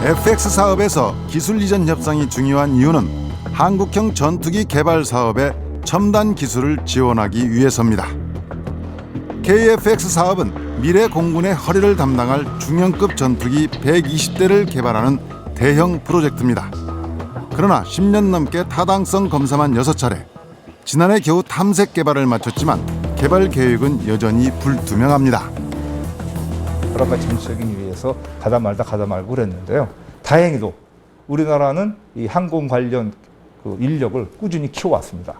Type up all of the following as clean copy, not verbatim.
FX 사업에서 기술 이전 협상이 중요한 이유는 한국형 전투기 개발 사업의 첨단 기술을 지원하기 위해서입니다. KF-X 사업은 미래 공군의 허리를 담당할 중형급 전투기 120대를 개발하는 대형 프로젝트입니다. 그러나 10년 넘게 타당성 검사만 6차례, 지난해 겨우 탐색 개발을 마쳤지만 개발 계획은 여전히 불투명합니다. 여러 가지 정책이 위해서 가다 말고 그랬는데요. 다행히도 우리나라는 이 항공 관련 그 인력을 꾸준히 키워왔습니다.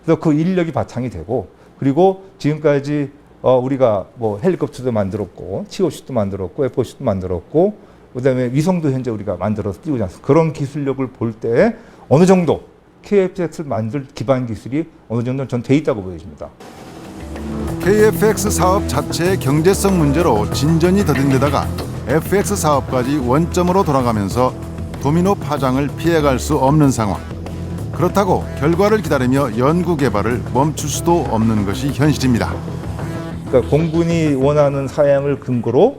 그래서 그 인력이 바탕이 되고, 그리고 지금까지 우리가 뭐 헬리콥터도 만들었고, TOC도 만들었고, FOC도 만들었고, 그다음에 위성도 현재 우리가 만들어서 띄우지 않습니까? 그런 기술력을 볼 때 어느 정도 KF-X를 만들 기반 기술이 어느 정도는 전 돼 있다고 보여집니다. KF-X 사업 자체의 경제성 문제로 진전이 더딘 데다가 FX 사업까지 원점으로 돌아가면서 도미노 파장을 피해갈 수 없는 상황. 그렇다고 결과를 기다리며 연구 개발을 멈출 수도 없는 것이 현실입니다. 그러니까 공군이 원하는 사양을 근거로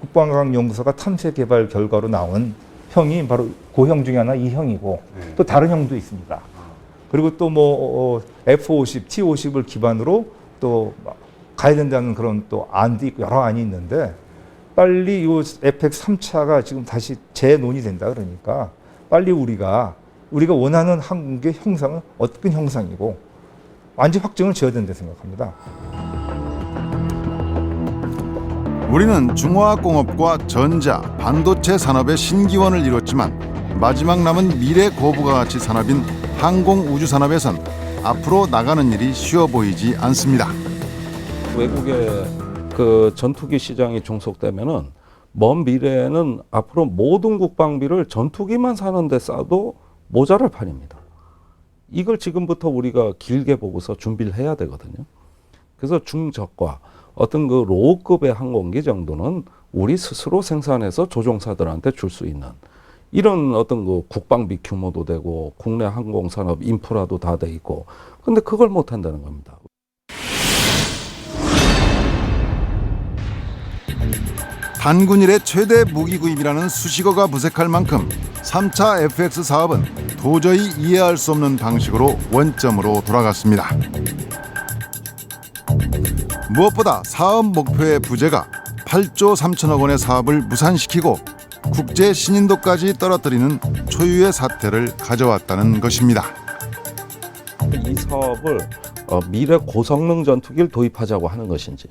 국방과학연구소가 탐색 개발 결과로 나온 형이 바로 그 형 중에 하나 이 형이고, 또 다른 형도 있습니다. 그리고 또 뭐 F-50, T-50을 기반으로 또 가야 된다는 그런 또 안도 있고 여러 안이 있는데, 빨리 이 FX 3차가 지금 다시 재논의된다 그러니까 빨리 우리가 원하는 항공기의 형상은 어떤 형상이고 완전 확정을 지어야 된다고 생각합니다. 우리는 중화학공업과 전자, 반도체 산업의 신기원을 이뤘지만 마지막 남은 미래 고부가가치 산업인 항공우주산업에선 앞으로 나가는 일이 쉬워 보이지 않습니다. 외국의 그 전투기 시장이 종속되면은 먼 미래에는 앞으로 모든 국방비를 전투기만 사는데 싸도 모자랄 판입니다. 이걸 지금부터 우리가 길게 보고서 준비를 해야 되거든요. 그래서 중저가 어떤 그 로우급의 항공기 정도는 우리 스스로 생산해서 조종사들한테 줄 수 있는 이런 어떤 그 국방비 규모도 되고 국내 항공산업 인프라도 다 돼 있고, 근데 그걸 못 한다는 겁니다. 단군 일의 최대 무기 구입이라는 수식어가 무색할 만큼 3차 FX 사업은 도저히 이해할 수 없는 방식으로 원점으로 돌아갔습니다. 무엇보다 사업 목표의 부재가 8조 3천억 원의 사업을 무산시키고 국제 신인도까지 떨어뜨리는 초유의 사태를 가져왔다는 것입니다. 이 사업을 미래 고성능 전투기를 도입하자고 하는 것인지,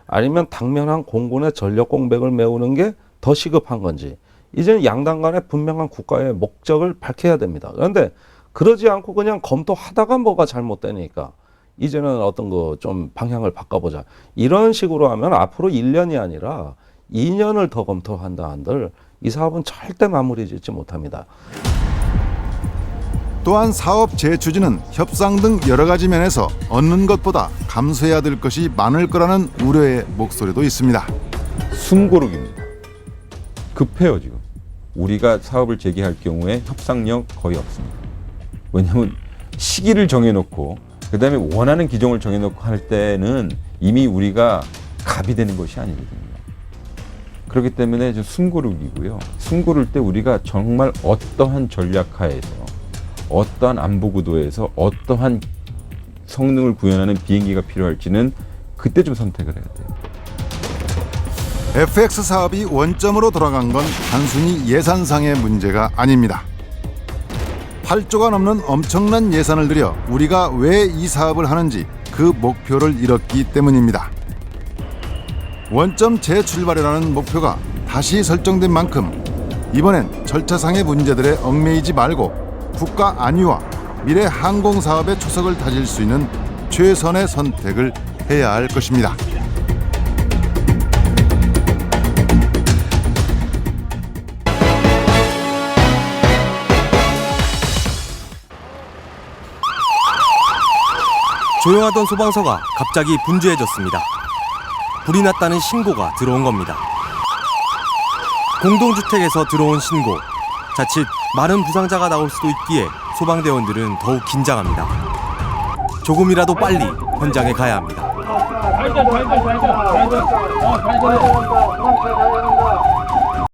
아니면 당면한 공군의 전력 공백을 메우는 게 더 시급한 건지, 이제는 양당 간에 분명한 국가의 목적을 밝혀야 됩니다. 그런데 그러지 않고 그냥 검토하다가 뭐가 잘못되니까 이제는 어떤 거 좀 방향을 바꿔보자, 이런 식으로 하면 앞으로 1년이 아니라 2년을 더 검토한다 한들 이 사업은 절대 마무리 짓지 못합니다. 또한 사업 재추진은 협상 등 여러 가지 면에서 얻는 것보다 감수해야 될 것이 많을 거라는 우려의 목소리도 있습니다. 숨고르기입니다. 급해요 지금. 우리가 사업을 재개할 경우에 협상력 거의 없습니다. 왜냐하면 시기를 정해놓고 그다음에 원하는 기종을 정해놓고 할 때는 이미 우리가 갑이 되는 것이 아니거든요. 그렇기 때문에 좀 숨고르기고요. 숨고를 때 우리가 정말 어떠한 전략하에서, 어떠한 안보 구도에서 어떠한 성능을 구현하는 비행기가 필요할지는 그때 좀 선택을 해야 돼요. FX 사업이 원점으로 돌아간 건 단순히 예산상의 문제가 아닙니다. 8조가 넘는 엄청난 예산을 들여 우리가 왜 이 사업을 하는지 그 목표를 잃었기 때문입니다. 원점 재출발이라는 목표가 다시 설정된 만큼 이번엔 절차상의 문제들에 얽매이지 말고 국가 안위와 미래 항공사업의 초석을 다질 수 있는 최선의 선택을 해야 할 것입니다. 조용하던 소방서가 갑자기 분주해졌습니다. 불이 났다는 신고가 들어온 겁니다. 공동주택에서 들어온 신고. 자칫 많은 부상자가 나올 수도 있기에 소방대원들은 더욱 긴장합니다. 조금이라도 빨리 현장에 가야 합니다.